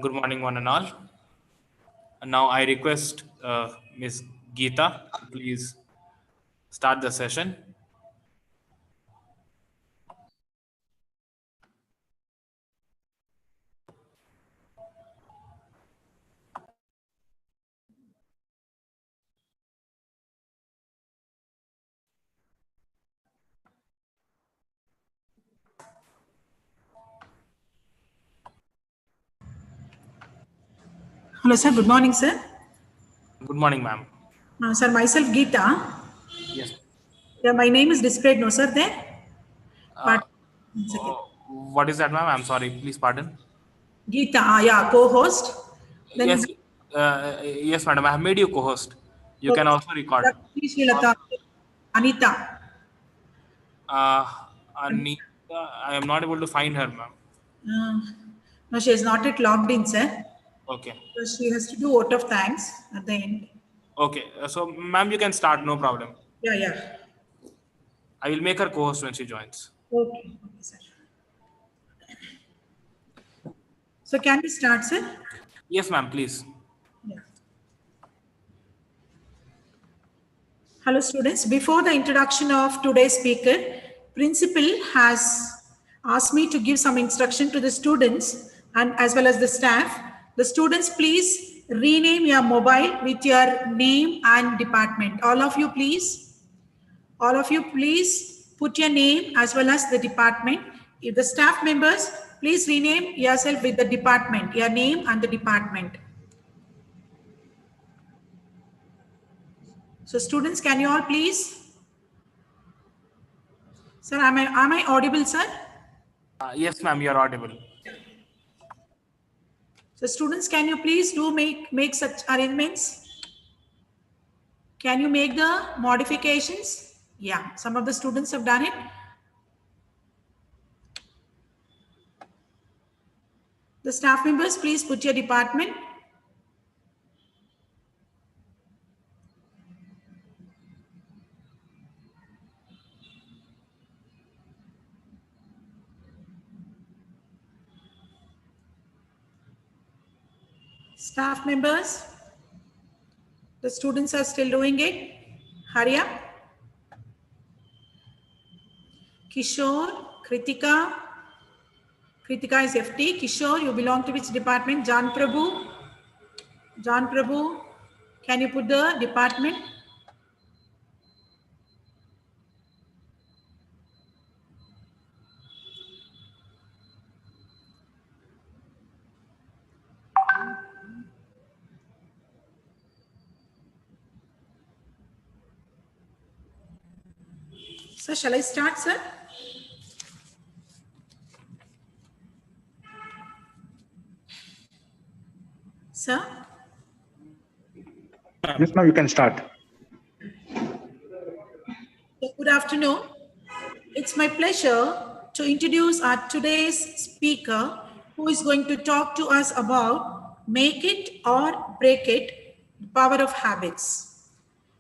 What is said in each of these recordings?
Good morning, one and all. And now I request Ms. Geeta to please start the session. Hello, sir. Good morning, sir. Good morning, ma'am. Sir, myself, Geeta. Yes. Yeah, my name is displayed, no, sir, there. But What is that, ma'am? I'm sorry. Please pardon. Geeta, yeah, co-host. Then Yes, yes, madam. I have made you co-host. You can also record. Anita. Anita, I am not able to find her, ma'am. No, she is not yet logged in, sir. Okay. So she has to do vote of thanks at the end. Okay. So, ma'am, you can start. No problem. Yeah, yeah. I will make her co-host when she joins. Okay, sir. So can we start, sir? Yes, ma'am. Please. Yeah. Hello, students. Before the introduction of today's speaker, principal has asked me to give some instruction to the students and as well as the staff. The students, please rename your mobile with your name and department. All of you, please put your name as well as the department. If the staff members, please rename yourself with the department, your name and the department. So students, can you all please? Sir, am I audible, sir? Yes, ma'am. You are audible. So students, can you please do make such arrangements? Can you make the modifications? Yeah, some of the students have done it. The staff members, please put your department. Staff members, the students are still doing it. Hurry up. Kishore, Kritika. Kritika is FT. Kishore, you belong to which department? Jan Prabhu. Jan Prabhu, can you put the department? So shall I start, sir? Sir? Yes, now you can start. Good afternoon. It's my pleasure to introduce our today's speaker who is going to talk to us about make it or break it, the power of habits.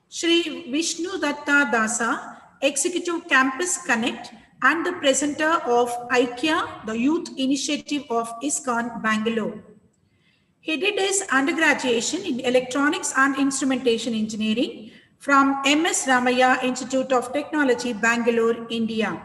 Shri Vishnu Datta Dasa, Executive Campus Connect and the presenter of IKEA, the Youth Initiative of ISKCON, Bangalore. He did his undergraduation in Electronics and Instrumentation Engineering from MS Ramaiah Institute of Technology, Bangalore, India.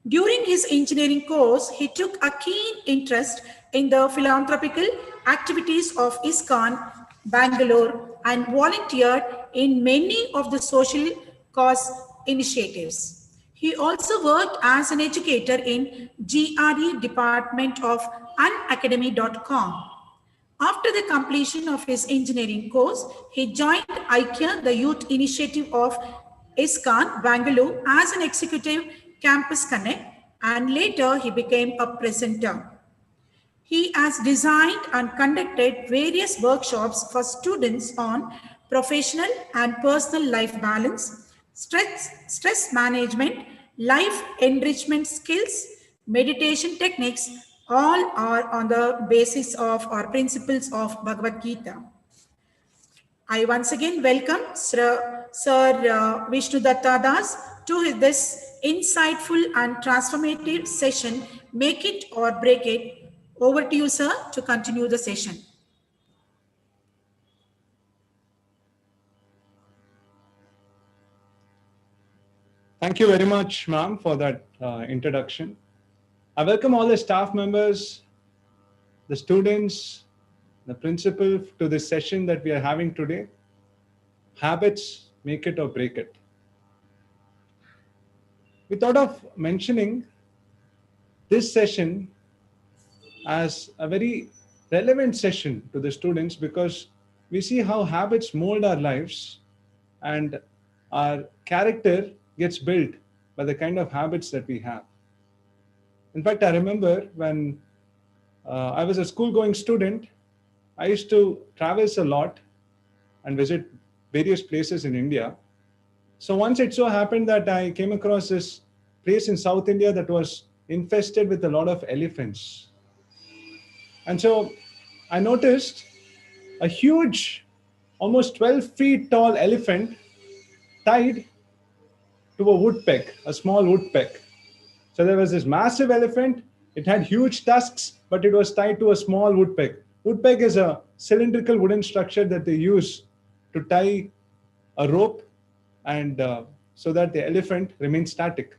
During his engineering course, he took a keen interest in the philanthropical activities of ISKCON, Bangalore, and volunteered in many of the social cause initiatives. He also worked as an educator in GRE department of unacademy.com. After the completion of his engineering course, he joined IKEA, the Youth Initiative of ISKCON, Bangalore, as an executive campus connect, and later he became a presenter. He has designed and conducted various workshops for students on professional and personal life balance, stress management, life enrichment skills, meditation techniques, all are on the basis of or principles of Bhagavad Gita. I once again welcome Sir Vishnu Datta Das to this insightful and transformative session, Make It or Break It, Over to you, sir, to continue the session. Thank you very much, ma'am, for that introduction. I welcome all the staff members, the students, the principal to this session that we are having today. Habits, make it or break it. We thought of mentioning this session as a very relevant session to the students because we see how habits mold our lives and our character gets built by the kind of habits that we have. In fact, I remember when I was a school going student, I used to travel a lot and visit various places in India. So once it so happened that I came across this place in South India that was infested with a lot of elephants. And so I noticed a huge, almost 12 feet tall elephant tied to a woodpeck, a small woodpeck. So there was this massive elephant. It had huge tusks, but it was tied to a small woodpeck. Woodpeck is a cylindrical wooden structure that they use to tie a rope and so that the elephant remains static.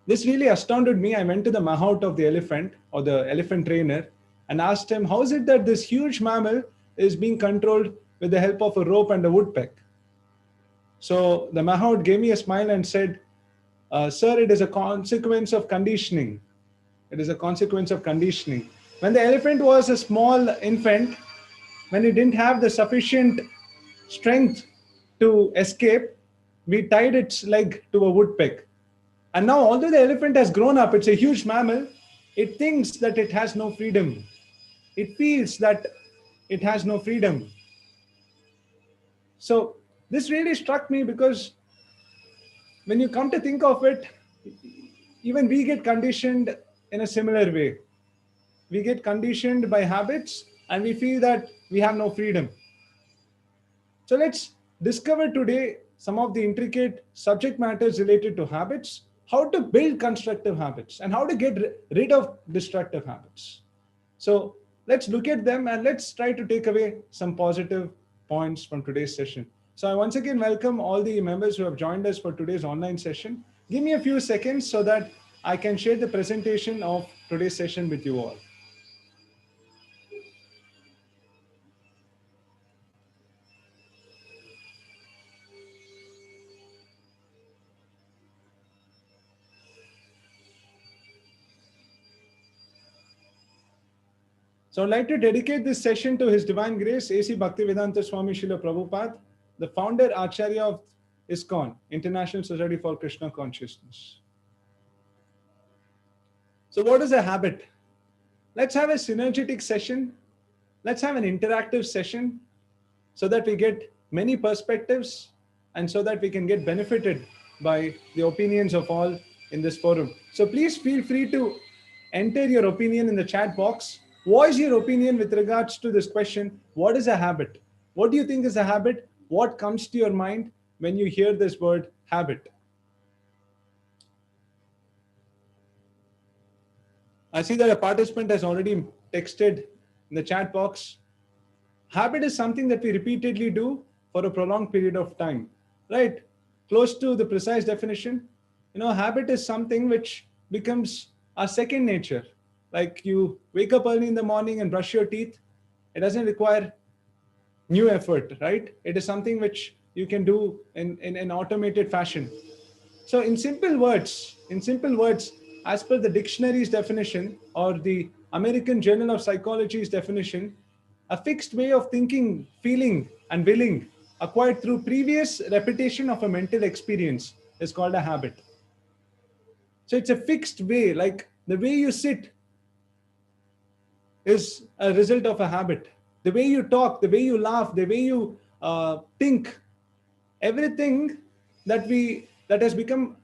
This really astounded me. I went to the mahout of the elephant or the elephant trainer and asked him, how is it that this huge mammal is being controlled with the help of a rope and a woodpeck? So the mahout gave me a smile and said, sir, it is a consequence of conditioning. It is a consequence of conditioning. When the elephant was a small infant, when it didn't have the sufficient strength to escape, we tied its leg to a woodpeck. And now, although the elephant has grown up, it's a huge mammal, it thinks that it has no freedom. It feels that it has no freedom. So this really struck me because when you come to think of it, even we get conditioned in a similar way. We get conditioned by habits and we feel that we have no freedom. So let's discover today some of the intricate subject matters related to habits, how to build constructive habits, and how to get rid of destructive habits. So let's look at them and let's try to take away some positive points from today's session. So I once again welcome all the members who have joined us for today's online session. Give me a few seconds so that I can share the presentation of today's session with you all. So I'd like to dedicate this session to His Divine Grace, A.C. Bhaktivedanta Swami Srila Prabhupada, the founder Acharya of ISKCON, International Society for Krishna Consciousness. So what is a habit? Let's have a synergetic session. Let's have an interactive session so that we get many perspectives and so that we can get benefited by the opinions of all in this forum. So please feel free to enter your opinion in the chat box. Voice your opinion with regards to this question. What is a habit? What do you think is a habit? What comes to your mind when you hear this word habit? I see that a participant has already texted in the chat box. Habit is something that we repeatedly do for a prolonged period of time, right? Close to the precise definition, habit is something which becomes our second nature. Like you wake up early in the morning and brush your teeth. It doesn't require new effort, right? It is something which you can do in an automated fashion. So in simple words, as per the dictionary's definition or the American Journal of Psychology's definition, a fixed way of thinking, feeling, and willing acquired through previous repetition of a mental experience is called a habit. So it's a fixed way, like the way you sit is a result of a habit. The way you talk, the way you laugh, the way you think, everything that has become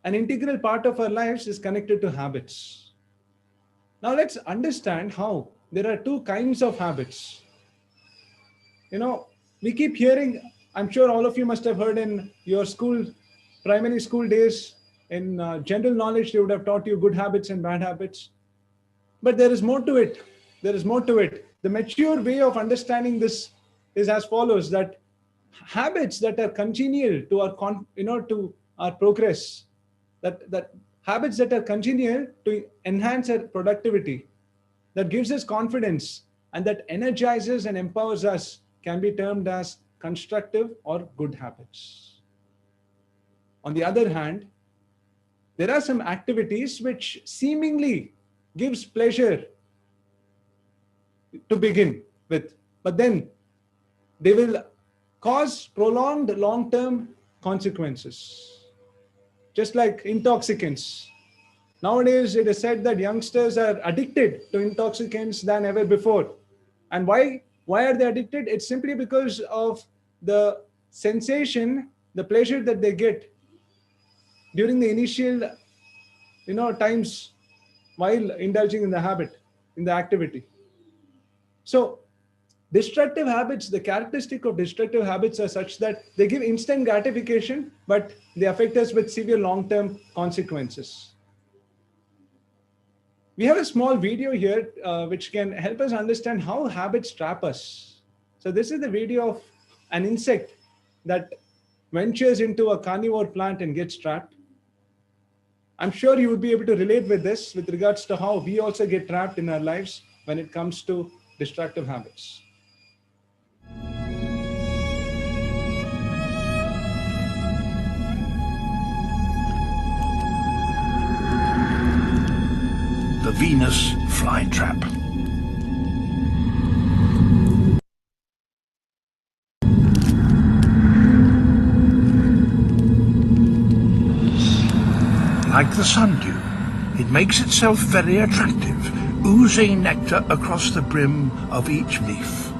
an integral part of our lives is connected to habits. Now let's understand how there are two kinds of habits. We keep hearing, I'm sure all of you must have heard in your primary school days, in general knowledge, they would have taught you good habits and bad habits. But there is more to it. There is more to it. The mature way of understanding this is as follows: that habits that are congenial to to our progress, that habits that are congenial to enhance our productivity, that gives us confidence and that energizes and empowers us, can be termed as constructive or good habits. On the other hand, there are some activities which seemingly gives pleasure to begin with, but then they will cause prolonged long-term consequences. Just like intoxicants. Nowadays, it is said that youngsters are addicted to intoxicants than ever before. And why? Why are they addicted? It's simply because of the sensation, the pleasure that they get during the initial, times while indulging in the habit, in the activity. So, destructive habits, the characteristic of destructive habits are such that they give instant gratification, but they affect us with severe long-term consequences. We have a small video here which can help us understand how habits trap us. So this is the video of an insect that ventures into a carnivore plant and gets trapped. I'm sure you would be able to relate with this with regards to how we also get trapped in our lives when it comes to destructive habits. The Venus flytrap. Like the sundew, it makes itself very attractive, oozing nectar across the brim of each leaf.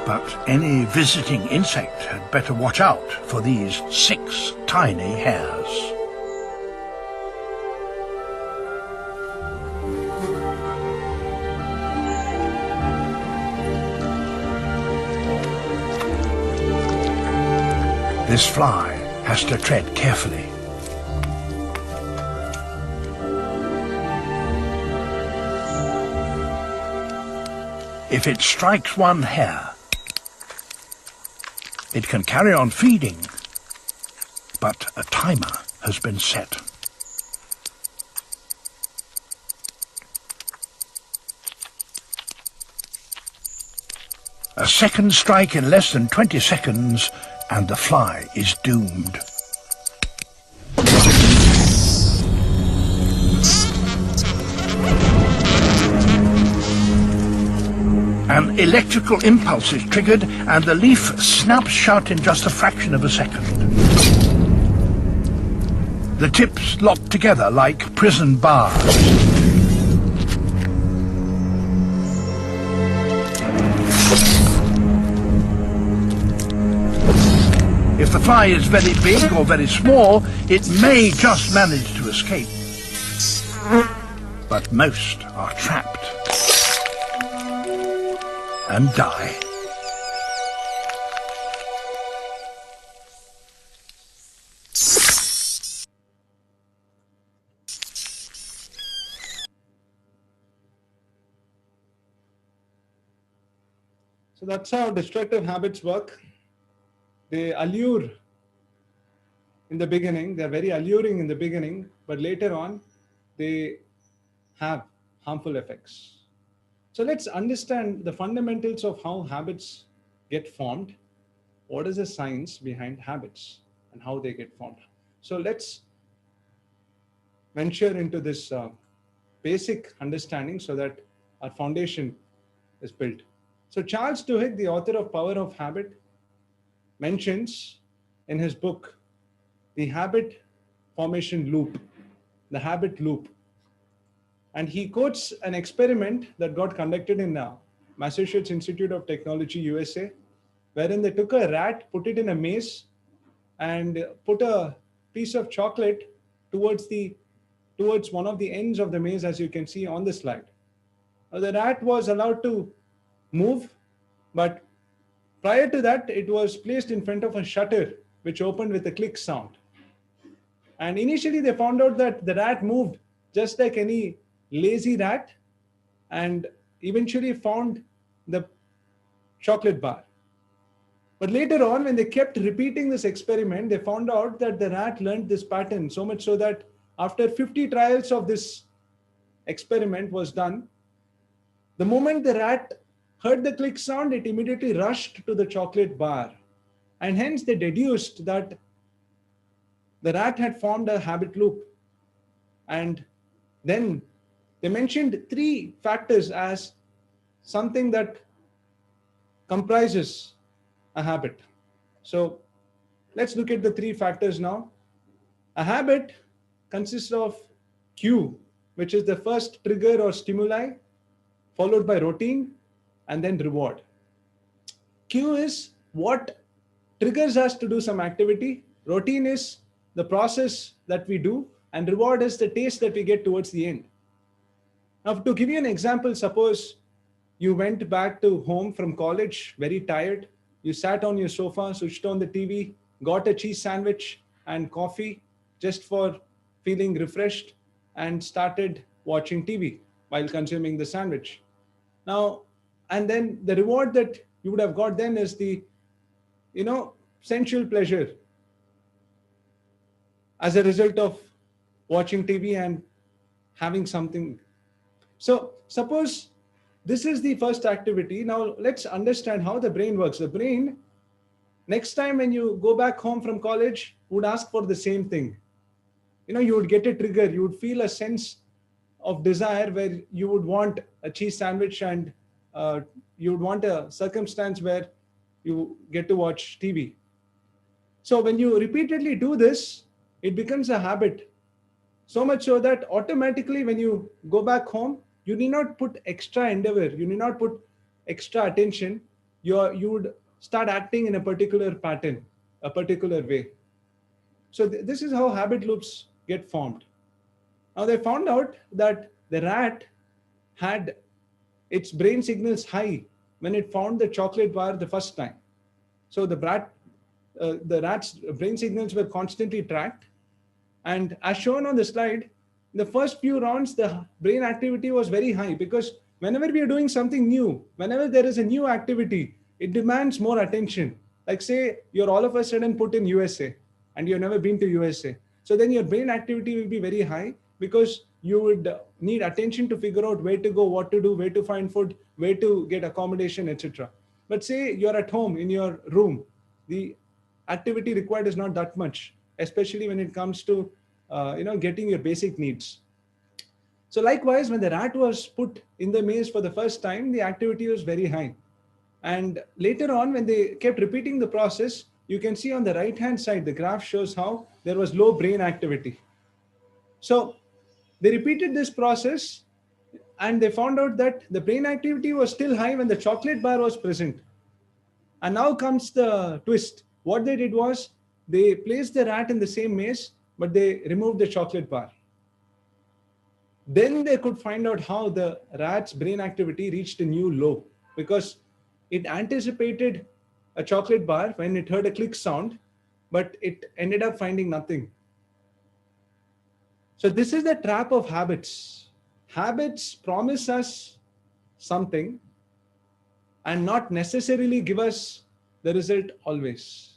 But any visiting insect had better watch out for these 6 tiny hairs. This fly has to tread carefully. If it strikes one hair, it can carry on feeding, but a timer has been set. A second strike in less than 20 seconds and the fly is doomed. An electrical impulse is triggered and the leaf snaps shut in just a fraction of a second. The tips lock together like prison bars. If the fly is very big or very small, it may just manage to escape. But most are trapped and die. So that's how destructive habits work. They allure in the beginning, they're very alluring in the beginning, but later on they have harmful effects. So let's understand the fundamentals of how habits get formed. What is the science behind habits and how they get formed? So let's venture into this basic understanding so that our foundation is built. So Charles Duhigg, the author of Power of Habit, mentions in his book the habit formation loop, the habit loop. And he quotes an experiment that got conducted in Massachusetts Institute of Technology, USA, wherein they took a rat, put it in a maze, and put a piece of chocolate towards one of the ends of the maze, as you can see on the slide. Now, the rat was allowed to move But prior to that, it was placed in front of a shutter which opened with a click sound. And initially, they found out that the rat moved just like any lazy rat, and eventually found the chocolate bar. But later on, when they kept repeating this experiment, they found out that the rat learned this pattern so much so that after 50 trials of this experiment was done, the moment the rat heard the click sound, it immediately rushed to the chocolate bar. And hence they deduced that the rat had formed a habit loop. And then they mentioned three factors as something that comprises a habit. So let's look at the three factors now. A habit consists of cue, which is the first trigger or stimuli, followed by routine, and then reward. Cue is what triggers us to do some activity. Routine is the process that we do, and reward is the taste that we get towards the end. Now, to give you an example, suppose you went back to home from college very tired. You sat on your sofa, switched on the TV, got a cheese sandwich and coffee just for feeling refreshed, and started watching TV while consuming the sandwich. Now, and then the reward that you would have got then is the, sensual pleasure as a result of watching TV and having something. So suppose this is the first activity. Now let's understand how the brain works. The brain, next time when you go back home from college, would ask for the same thing. You would get a trigger. You would feel a sense of desire where you would want a cheese sandwich, and you would want a circumstance where you get to watch TV. So when you repeatedly do this, it becomes a habit. So much so that automatically when you go back home, you need not put extra endeavor, you need not put extra attention. You would start acting in a particular pattern, a particular way. So this is how habit loops get formed. Now they found out that the rat had its brain signals high when it found the chocolate bar the first time. So the rat's brain signals were constantly tracked. And as shown on the slide, the first few rounds, the brain activity was very high, because whenever we are doing something new, whenever there is a new activity, it demands more attention. Like say you're all of a sudden put in USA and you've never been to USA. So then your brain activity will be very high, because you would need attention to figure out where to go, what to do, where to find food, where to get accommodation, etc. But say you're at home in your room, the activity required is not that much, especially when it comes to getting your basic needs. So likewise, when the rat was put in the maze for the first time, the activity was very high. And later on, when they kept repeating the process, you can see on the right hand side, the graph shows how there was low brain activity. So they repeated this process, and they found out that the brain activity was still high when the chocolate bar was present. And now comes the twist. What they did was they placed the rat in the same maze, but they removed the chocolate bar. Then they could find out how the rat's brain activity reached a new low, because it anticipated a chocolate bar when it heard a click sound, but it ended up finding nothing. So this is the trap of habits. Habits promise us something and not necessarily give us the result always.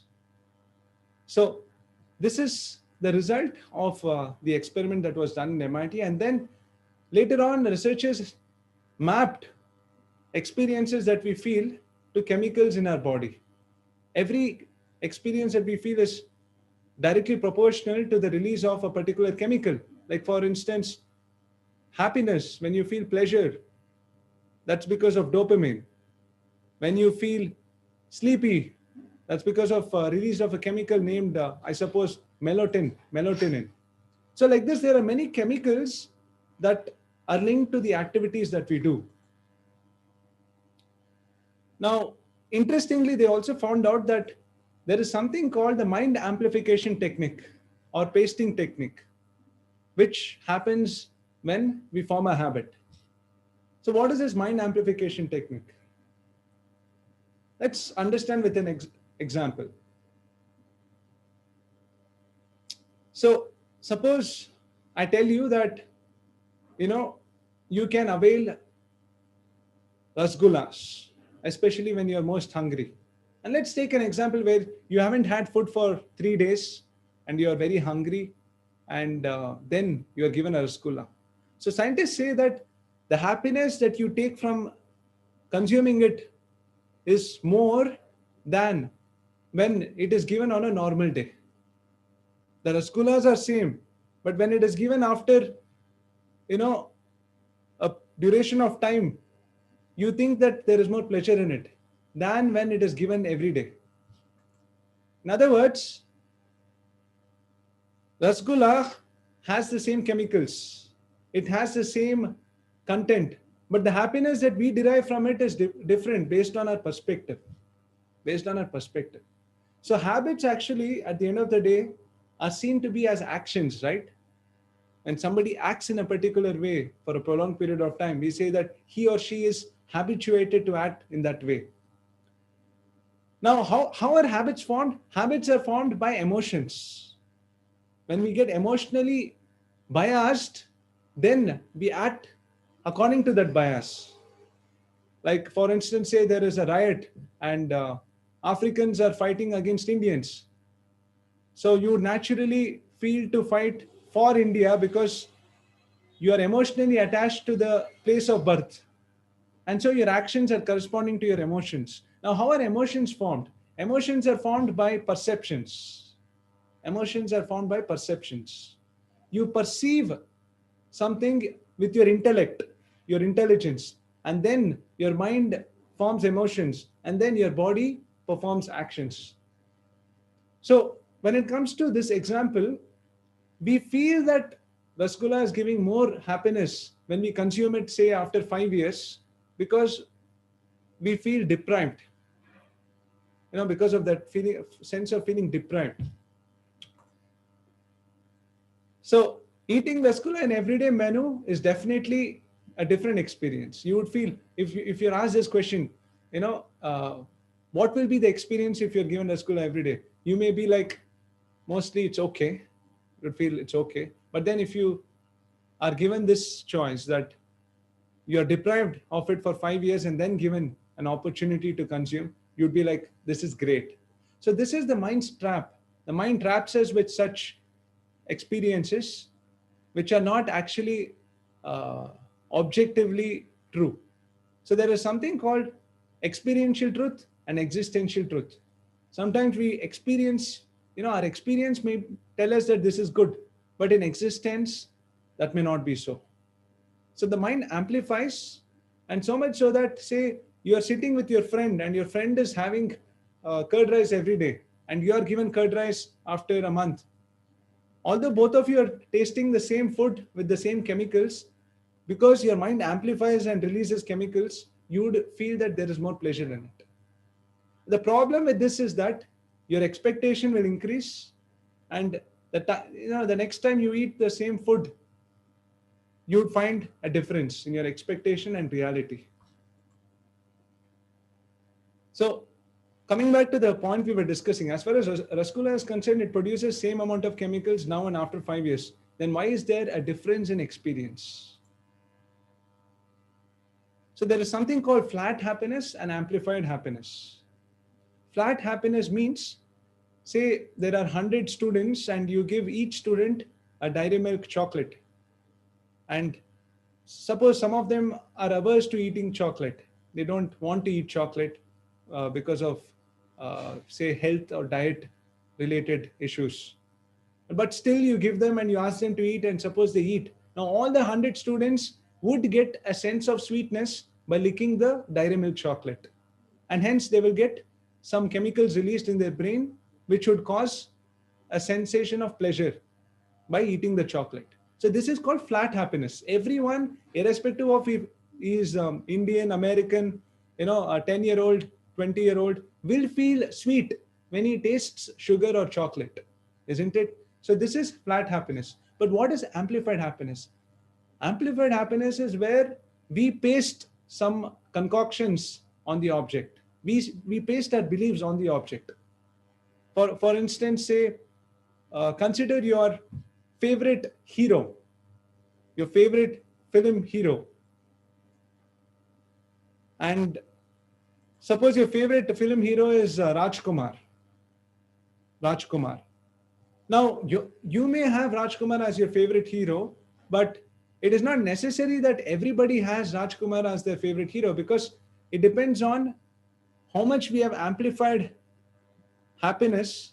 So this is the result of the experiment that was done in MIT. And then later on, the researchers mapped experiences that we feel to chemicals in our body. Every experience that we feel is directly proportional to the release of a particular chemical. Like for instance, happiness, when you feel pleasure, that's because of dopamine. When you feel sleepy, that's because of release of a chemical named, I suppose, melatonin. So like this, there are many chemicals that are linked to the activities that we do. Now, interestingly, they also found out that there is something called the mind amplification technique or pasting technique, which happens when we form a habit. So what is this mind amplification technique? Let's understand with an example. So suppose I tell you that, you can avail rasgullas, especially when you're most hungry. And let's take an example where you haven't had food for 3 days and you're very hungry, and then you're given a rasgulla. So scientists say that the happiness that you take from consuming it is more than when it is given on a normal day. The rasgullas are same, but when it is given after, you know, a duration of time, you think that there is more pleasure in it than when it is given every day. In other words, rasgulla has the same chemicals, it has the same content, but the happiness that we derive from it is different based on our perspective. Based on our perspective. So habits actually, at the end of the day, are seen to be as actions, right? When somebody acts in a particular way for a prolonged period of time, we say that he or she is habituated to act in that way. Now, how are habits formed? Habits are formed by emotions. When we get emotionally biased, then we act according to that bias. Like, for instance, say there is a riot and Africans are fighting against Indians. So you naturally feel to fight for India because you are emotionally attached to the place of birth. And so your actions are corresponding to your emotions. Now, how are emotions formed? Emotions are formed by perceptions. Emotions are formed by perceptions. You perceive something with your intellect, your intelligence, and then your mind forms emotions, and then your body performs actions. So, when it comes to this example, we feel that rasgulla is giving more happiness when we consume it, say, after 5 years, because we feel deprived, because of that feeling, sense of feeling deprived. So eating rasgulla in everyday menu is definitely a different experience. You would feel, if you're asked this question, what will be the experience if you're given rasgulla every day? You may be like, mostly it's okay. You would feel it's okay. But then if you are given this choice that you're deprived of it for 5 years and then given an opportunity to consume, you'd be like, this is great. So this is the mind's trap. The mind traps us with such experiences which are not actually objectively true. So there is something called experiential truth and existential truth. Sometimes we experience, our experience may tell us that this is good, but in existence, that may not be so. So the mind amplifies, and so much so that, say, you are sitting with your friend and your friend is having curd rice every day, and you are given curd rice after a month. Although both of you are tasting the same food with the same chemicals, because your mind amplifies and releases chemicals, you would feel that there is more pleasure in it. The problem with this is that your expectation will increase, and the next time you eat the same food, you would find a difference in your expectation and reality. So, coming back to the point we were discussing, as far as rasgulla is concerned, it produces same amount of chemicals now and after 5 years. Then why is there a difference in experience? So there is something called flat happiness and amplified happiness. Flat happiness means, say there are 100 students and you give each student a dairy milk chocolate. And suppose some of them are averse to eating chocolate. They don't want to eat chocolate because of, say, health or diet related issues. But still you give them and you ask them to eat, and suppose they eat. Now all the 100 students would get a sense of sweetness by licking the dairy milk chocolate. And hence they will get some chemicals released in their brain which would cause a sensation of pleasure by eating the chocolate. So this is called flat happiness. Everyone, irrespective of if he is Indian, American, a 10-year-old, 20-year-old, will feel sweet when he tastes sugar or chocolate, isn't it? So this is flat happiness. But what is amplified happiness? Amplified happiness is where we paste some concoctions on the object. we paste our beliefs on the object. For instance, say, consider your favorite hero, your favorite film hero, and suppose your favorite film hero is Rajkumar. Rajkumar. Now, you may have Rajkumar as your favorite hero, but it is not necessary that everybody has Rajkumar as their favorite hero, because it depends on how much we have amplified happiness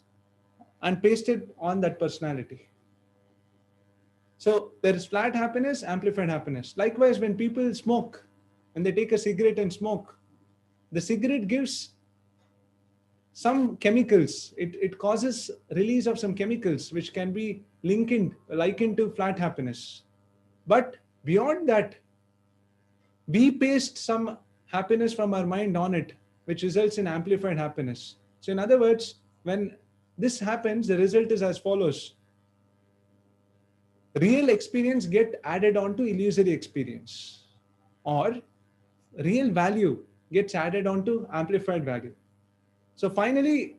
and pasted on that personality. So there is flat happiness, amplified happiness. Likewise, when people smoke, when they take a cigarette and smoke, the cigarette gives some chemicals. It causes release of some chemicals which can be likened to flat happiness. But beyond that, we paste some happiness from our mind on it, which results in amplified happiness. So in other words, when this happens, the result is as follows. Real experience get added on to illusory experience, or real value gets added on to amplified value. So finally,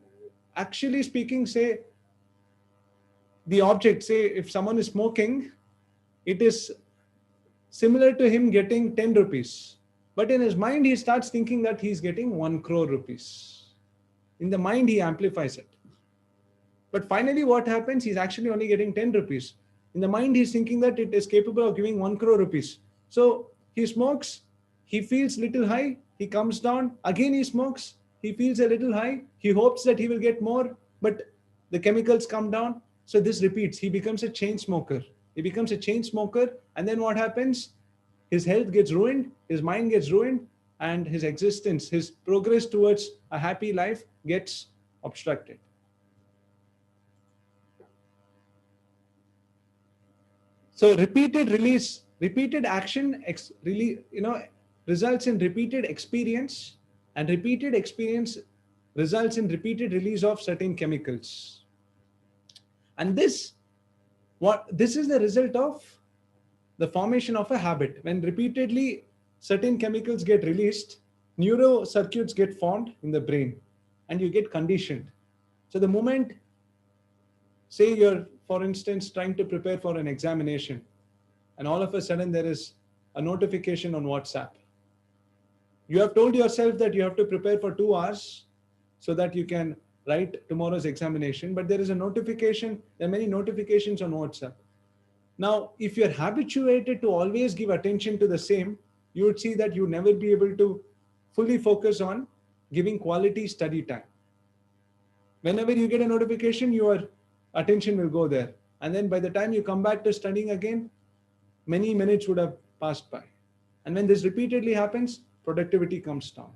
actually speaking, say the object, say if someone is smoking, it is similar to him getting 10 rupees. But in his mind, he starts thinking that he's getting 1 crore rupees. In the mind, he amplifies it. But finally, what happens? He's actually only getting 10 rupees. In the mind, he's thinking that it is capable of giving 1 crore rupees. So he smokes, he feels little high, he comes down, again he smokes, he feels a little high, he hopes that he will get more, but the chemicals come down. So this repeats. He becomes a chain smoker. He becomes a chain smoker, and then what happens? His health gets ruined, his mind gets ruined, and his existence, his progress towards a happy life gets obstructed. So repeated action, results in repeated experience, and repeated experience results in repeated release of certain chemicals. And this is the result of the formation of a habit. When repeatedly certain chemicals get released, neurocircuits get formed in the brain, and you get conditioned. So the moment, say you're, for instance, trying to prepare for an examination, and all of a sudden there is a notification on WhatsApp. You have told yourself that you have to prepare for 2 hours so that you can write tomorrow's examination, but there is a notification, there are many notifications on WhatsApp. Now, if you're habituated to always give attention to the same, you would see that you'd never be able to fully focus on giving quality study time. Whenever you get a notification, your attention will go there. And then by the time you come back to studying again, many minutes would have passed by. And when this repeatedly happens, productivity comes down.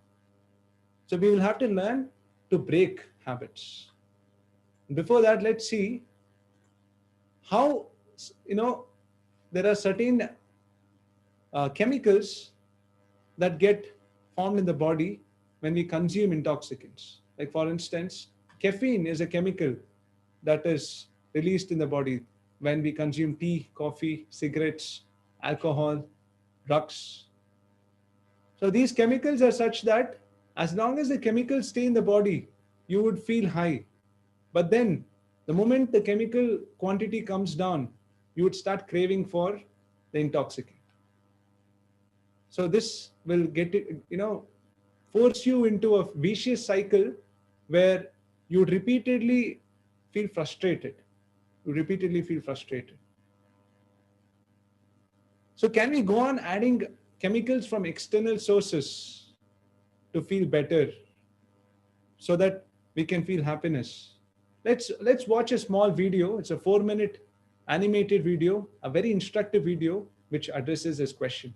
So we will have to learn to break habits. Before that, let's see how, there are certain chemicals that get formed in the body when we consume intoxicants. Like for instance, caffeine is a chemical that is released in the body when we consume tea, coffee, cigarettes, alcohol, drugs. So these chemicals are such that as long as the chemicals stay in the body, you would feel high. But then the moment the chemical quantity comes down, you would start craving for the intoxicant. So this will force you into a vicious cycle where you would repeatedly feel frustrated. So can we go on adding chemicals from external sources to feel better so that we can feel happiness? Let's watch a small video. It's a 4-minute animated video, a very instructive video which addresses this question.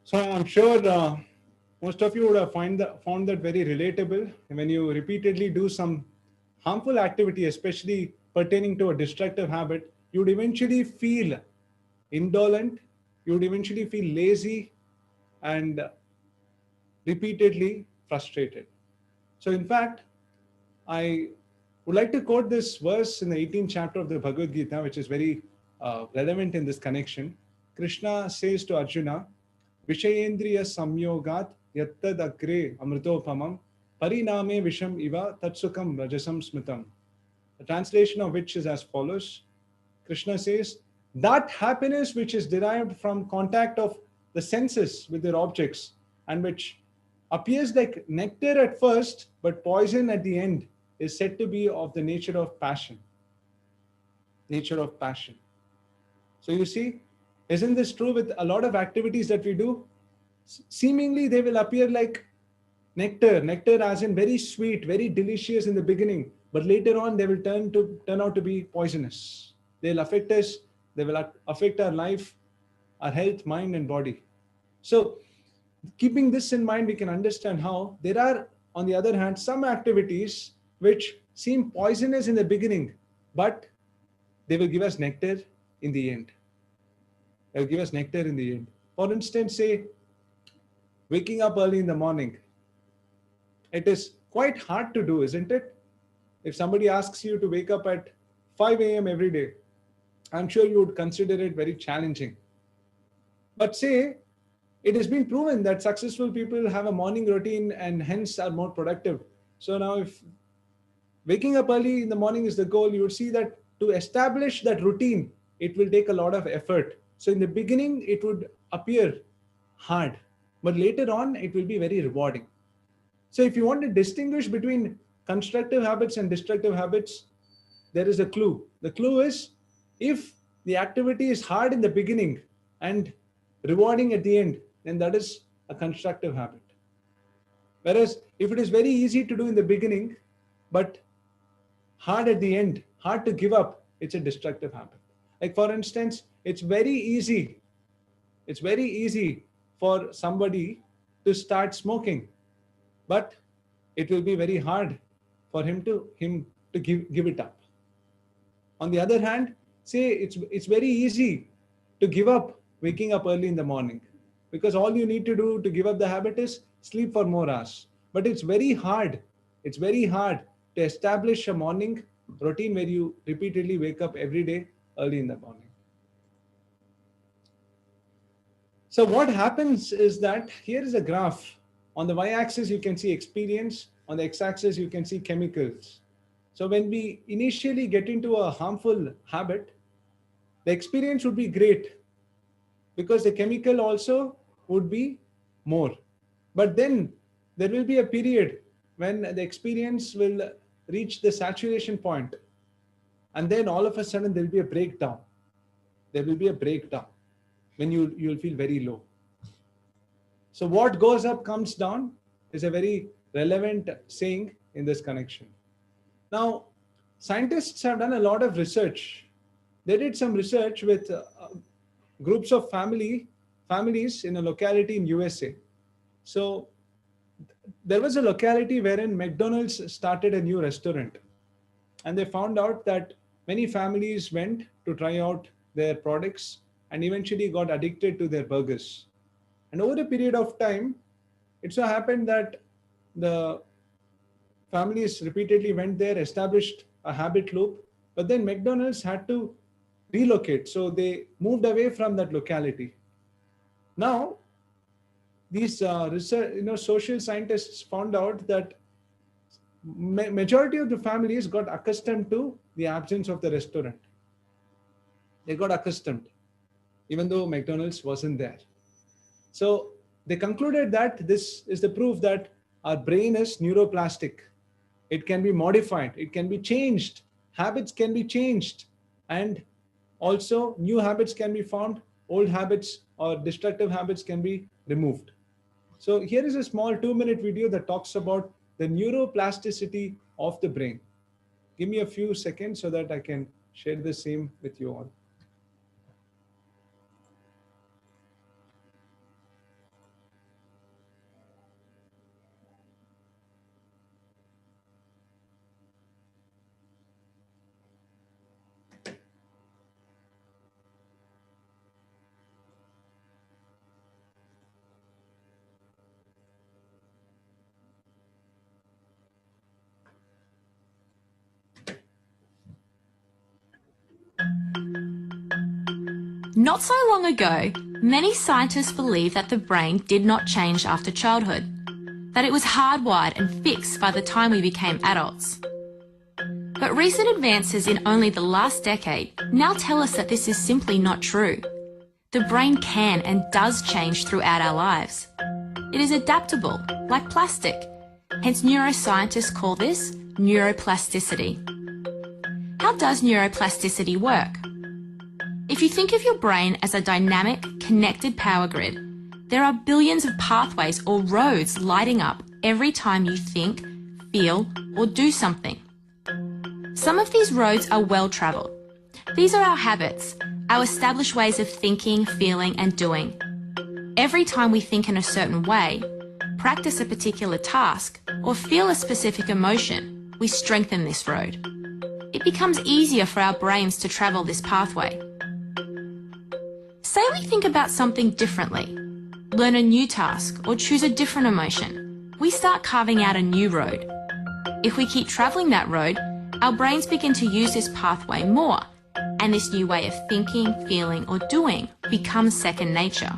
So I'm sure most of you would have found that very relatable. When you repeatedly do some harmful activity, especially pertaining to a destructive habit, you would eventually feel indolent, you would eventually feel lazy and repeatedly frustrated. So in fact, I would like to quote this verse in the 18th chapter of the Bhagavad Gita, which is very relevant in this connection. Krishna says to Arjuna, Vishayendriya samyogat yattad agre amritopamam pariname visham iva tatsukam rajasam smritam. The translation of which is as follows. Krishna says, that happiness which is derived from contact of the senses with their objects and which appears like nectar at first but poison at the end is said to be of the nature of passion. Nature of passion. So you see, isn't this true with a lot of activities that we do? Seemingly they will appear like nectar as in very sweet, very delicious in the beginning, but later on they will turn out to be poisonous. They'll affect us, they will affect our life, our health, mind, and body. So keeping this in mind, we can understand how there are, on the other hand, some activities which seem poisonous in the beginning, but they will give us nectar in the end. They'll give us nectar in the end. For instance, say, waking up early in the morning. It is quite hard to do, isn't it? If somebody asks you to wake up at 5 a.m. every day, I'm sure you would consider it very challenging. But say, it has been proven that successful people have a morning routine and hence are more productive. So now if waking up early in the morning is the goal, you would see that to establish that routine, it will take a lot of effort. So in the beginning, it would appear hard, but later on, it will be very rewarding. So if you want to distinguish between constructive habits and destructive habits, there is a clue. The clue is if the activity is hard in the beginning and rewarding at the end, then that is a constructive habit. Whereas if it is very easy to do in the beginning, but hard at the end, hard to give up, it's a destructive habit. Like for instance, it's very easy for somebody to start smoking, but it will be very hard for him to give it up. On the other hand, say it's very easy to give up waking up early in the morning, because all you need to do to give up the habit is sleep for more hours. But it's very hard to establish a morning routine where you repeatedly wake up every day early in the morning. So what happens is that here is a graph. On the y-axis, you can see experience. On the x-axis, you can see chemicals. So when we initially get into a harmful habit, the experience would be great because the chemical also would be more. But then there will be a period when the experience will reach the saturation point. And then all of a sudden, there will be a breakdown. There will be a breakdown when you'll feel very low. So what goes up comes down is a very relevant saying in this connection. Now, scientists have done a lot of research. They did some research with groups of families in a locality in USA. So there was a locality wherein McDonald's started a new restaurant. And they found out that many families went to try out their products and eventually got addicted to their burgers. And over a period of time, it so happened that the families repeatedly went there, established a habit loop, but then McDonald's had to relocate. So they moved away from that locality. Now, these social scientists found out that majority of the families got accustomed to the absence of the restaurant. They got accustomed, even though McDonald's wasn't there. So they concluded that this is the proof that our brain is neuroplastic. It can be modified, it can be changed, habits can be changed, and also new habits can be formed, old habits or destructive habits can be removed. So here is a small 2-minute video that talks about the neuroplasticity of the brain. Give me a few seconds so that I can share the same with you all. Not so long ago, many scientists believed that the brain did not change after childhood, that it was hardwired and fixed by the time we became adults. But recent advances in only the last decade now tell us that this is simply not true. The brain can and does change throughout our lives. It is adaptable, like plastic. Hence, neuroscientists call this neuroplasticity. How does neuroplasticity work? If you think of your brain as a dynamic, connected power grid, there are billions of pathways or roads lighting up every time you think, feel, or do something. Some of these roads are well-travelled. These are our habits, our established ways of thinking, feeling, and doing. Every time we think in a certain way, practice a particular task, or feel a specific emotion, we strengthen this road. It becomes easier for our brains to travel this pathway. Say we think about something differently, learn a new task, or choose a different emotion. We start carving out a new road. If we keep travelling that road, our brains begin to use this pathway more, and this new way of thinking, feeling, or doing becomes second nature.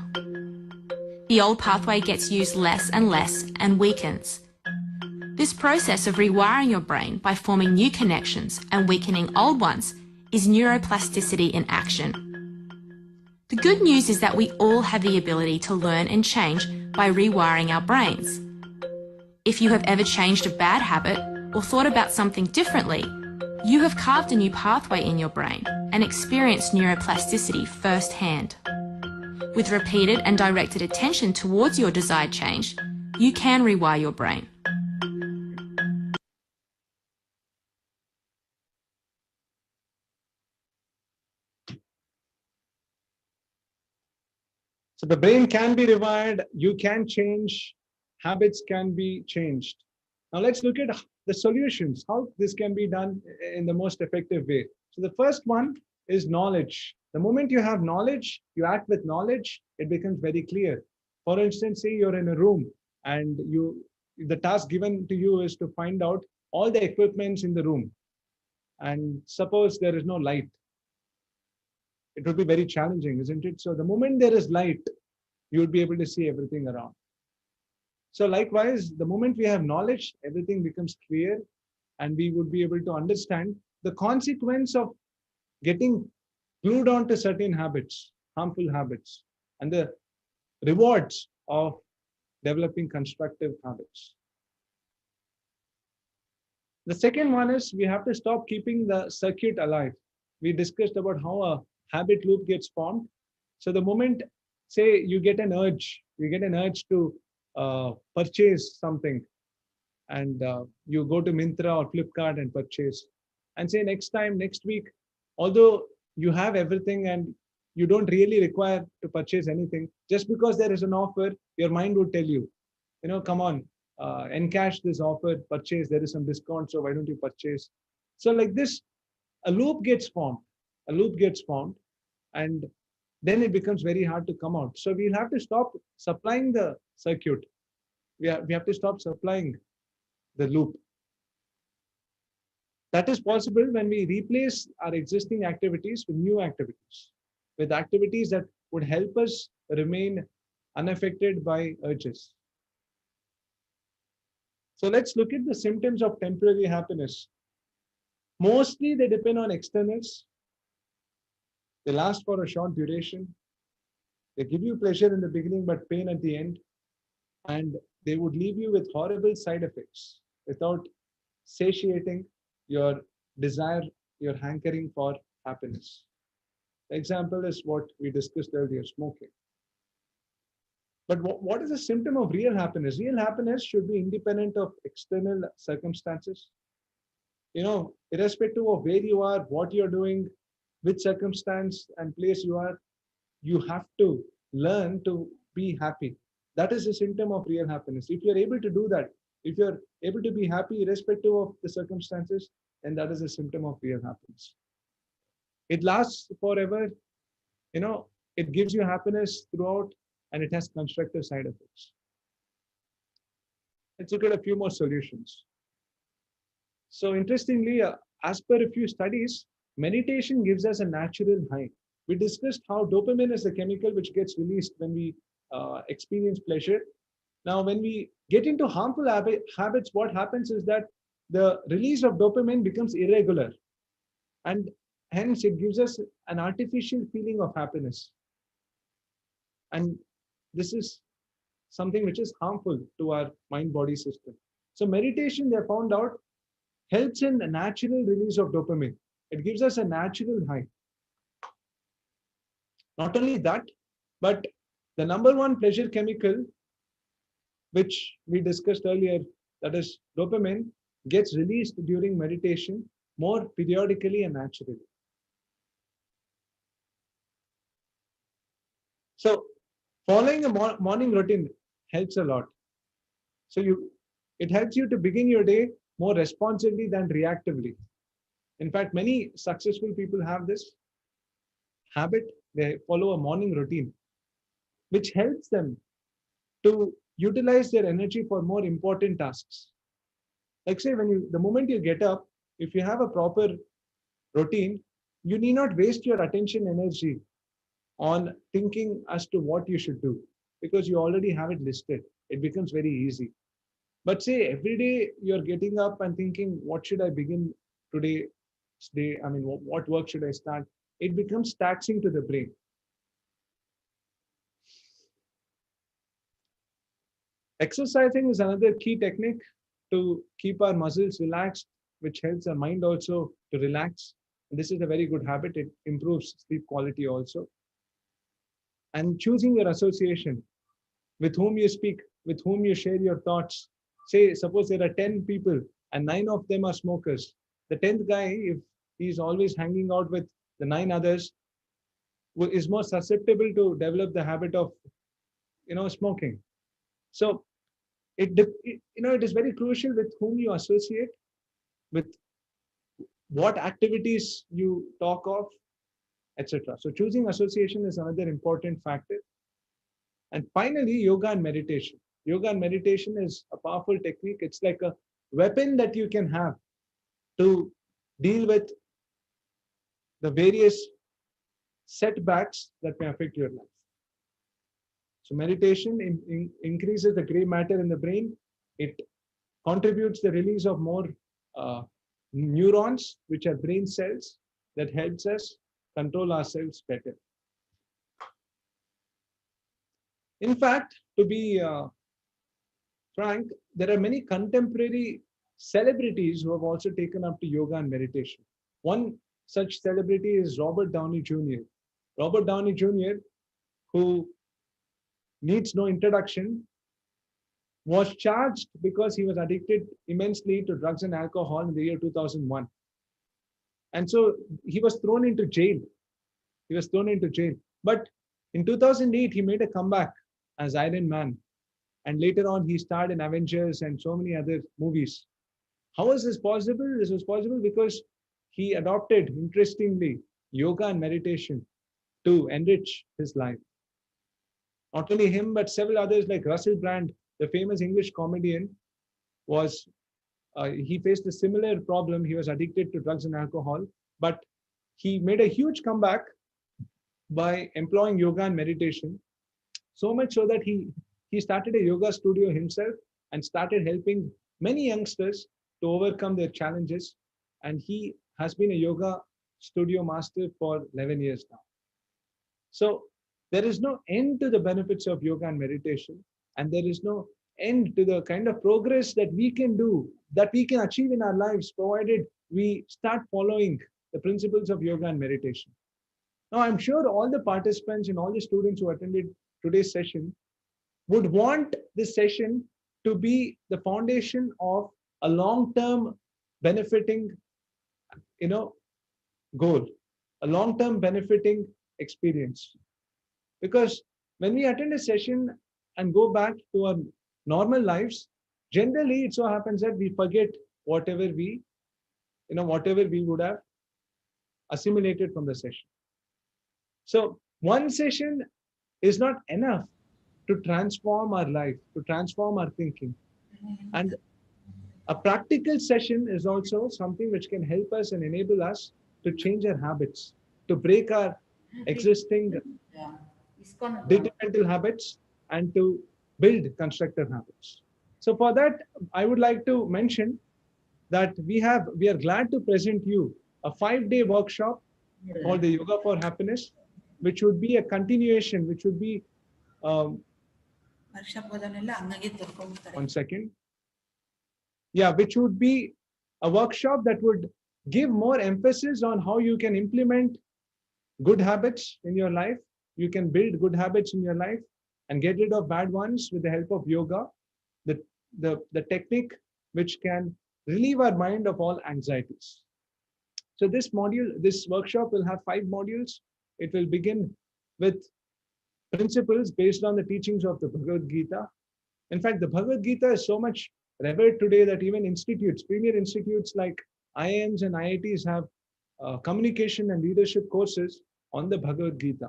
The old pathway gets used less and weakens. This process of rewiring your brain by forming new connections and weakening old ones is neuroplasticity in action. The good news is that we all have the ability to learn and change by rewiring our brains. If you have ever changed a bad habit or thought about something differently, you have carved a new pathway in your brain and experienced neuroplasticity firsthand. With repeated and directed attention towards your desired change, you can rewire your brain. So the brain can be rewired, you can change, habits can be changed. Now let's look at the solutions, how this can be done in the most effective way. So the first one is knowledge. The moment you have knowledge, you act with knowledge, it becomes very clear. For instance, say you're in a room and the task given to you is to find out all the equipments in the room. And suppose there is no light. It would be very challenging, isn't it? So the moment there is light, you would be able to see everything around. So likewise, the moment we have knowledge, everything becomes clear and we would be able to understand the consequence of getting glued on to certain habits, harmful habits, and the rewards of developing constructive habits. The second one is we have to stop keeping the circuit alive. We discussed about how a habit loop gets formed. So the moment, say you get an urge to purchase something, and you go to Myntra or Flipkart and purchase, and say next week, although you have everything and you don't really require to purchase anything, just because there is an offer, your mind would tell you, come on, encash this offer, purchase, there is some discount, so why don't you purchase? So like this, a loop gets formed, and then it becomes very hard to come out. So we'll have to stop supplying the circuit. We have to stop supplying the loop. That is possible when we replace our existing activities with new activities, with activities that would help us remain unaffected by urges. So let's look at the symptoms of temporary happiness. Mostly they depend on externals. They last for a short duration. They give you pleasure in the beginning, but pain at the end. And they would leave you with horrible side effects without satiating your desire, your hankering for happiness. The example is what we discussed earlier, smoking. But what is a symptom of real happiness? Real happiness should be independent of external circumstances. Irrespective of where you are, what you're doing, which circumstance and place you are, you have to learn to be happy. That is a symptom of real happiness. If you're able to do that, if you're able to be happy irrespective of the circumstances, then that is a symptom of real happiness. It lasts forever. It gives you happiness throughout, and it has constructive side effects. Let's look at a few more solutions. So interestingly, as per a few studies, meditation gives us a natural high. We discussed how dopamine is a chemical which gets released when we experience pleasure. Now, when we get into harmful habits, what happens is that the release of dopamine becomes irregular, and hence it gives us an artificial feeling of happiness. And this is something which is harmful to our mind body system. So, meditation, they found out, helps in the natural release of dopamine. It gives us a natural high. Not only that, but the number one pleasure chemical, which we discussed earlier, that is dopamine, gets released during meditation more periodically and naturally. So following a morning routine helps a lot. So it helps you to begin your day more responsibly than reactively. In fact, many successful people have this habit. They follow a morning routine, which helps them to utilize their energy for more important tasks. Like say, the moment you get up, if you have a proper routine, you need not waste your attention energy on thinking as to what you should do, because you already have it listed. It becomes very easy. But say every day you're getting up and thinking, what should I begin today? I mean, what work should I start? It becomes taxing to the brain. Exercising is another key technique to keep our muscles relaxed, which helps our mind also to relax. And this is a very good habit. It improves sleep quality also. And choosing your association, with whom you speak, with whom you share your thoughts. Say, suppose there are 10 people and 9 of them are smokers. The 10th guy, if he's always hanging out with the 9 others, is more susceptible to develop the habit of, smoking. So it is very crucial with whom you associate, with what activities you talk of, etc. So choosing association is another important factor. And finally, yoga and meditation. Yoga and meditation is a powerful technique. It's like a weapon that you can have to deal with the various setbacks that may affect your life. So meditation increases the gray matter in the brain. It contributes the release of more neurons, which are brain cells, that helps us control ourselves better. In fact, to be frank, there are many contemporary celebrities who have also taken up to yoga and meditation. One such celebrity is Robert Downey Jr. Robert Downey Jr., who needs no introduction, was charged because he was addicted immensely to drugs and alcohol in the year 2001. And so he was thrown into jail. But in 2008, he made a comeback as Iron Man. And later on, he starred in Avengers and so many other movies. How is this possible? This was possible because he adopted, interestingly, yoga and meditation to enrich his life. Not only him, but several others like Russell Brand, the famous English comedian, he faced a similar problem. He was addicted to drugs and alcohol, but he made a huge comeback by employing yoga and meditation, so much so that he started a yoga studio himself and started helping many youngsters to overcome their challenges. And he has been a yoga studio master for 11 years now. So there is no end to the benefits of yoga and meditation, and there is no end to the kind of progress that we can do, that we can achieve in our lives, provided we start following the principles of yoga and meditation. Now, I'm sure all the participants and all the students who attended today's session would want this session to be the foundation of a long-term benefiting, goal, a long-term benefiting experience. Because when we attend a session and go back to our normal lives, generally it so happens that we forget whatever we would have assimilated from the session. So one session is not enough to transform our life, to transform our thinking. And a practical session is also something which can help us and enable us to change our habits, to break our existing Yeah. ISKCON. detrimental habits and to build constructive habits. So for that, I would like to mention that we are glad to present you a 5-day workshop called the Yoga for Happiness, which would be a continuation, which would be one second. Yeah, which would be a workshop that would give more emphasis on how you can implement good habits in your life. You can build good habits in your life and get rid of bad ones with the help of yoga, the technique which can relieve our mind of all anxieties. So this workshop will have 5 modules. It will begin with principles based on the teachings of the Bhagavad Gita. In fact, the Bhagavad Gita is so much revered today that even institutes, premier institutes like IIMs and IITs have communication and leadership courses on the Bhagavad Gita.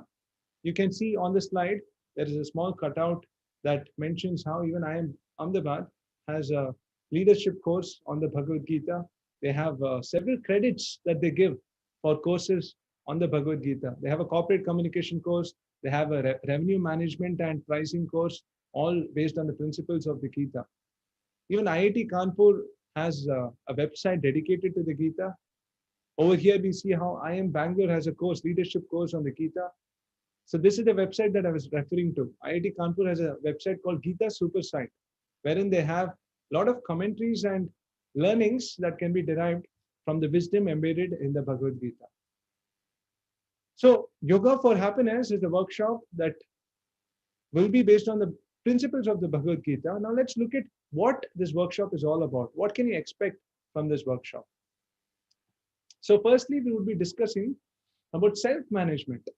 You can see on the slide, there is a small cutout that mentions how even IIM Ahmedabad has a leadership course on the Bhagavad Gita. They have several credits that they give for courses on the Bhagavad Gita. They have a corporate communication course. They have a revenue management and pricing course, all based on the principles of the Gita. Even IIT Kanpur has a website dedicated to the Gita. Over here, we see how IIM Bangalore has a course, leadership course on the Gita. So this is the website that I was referring to. IIT Kanpur has a website called Gita Super Site, wherein they have a lot of commentaries and learnings that can be derived from the wisdom embedded in the Bhagavad Gita. So Yoga for Happiness is a workshop that will be based on the principles of the Bhagavad Gita. Now let's look at what this workshop is all about. What can you expect from this workshop? So firstly, we will be discussing about self-management,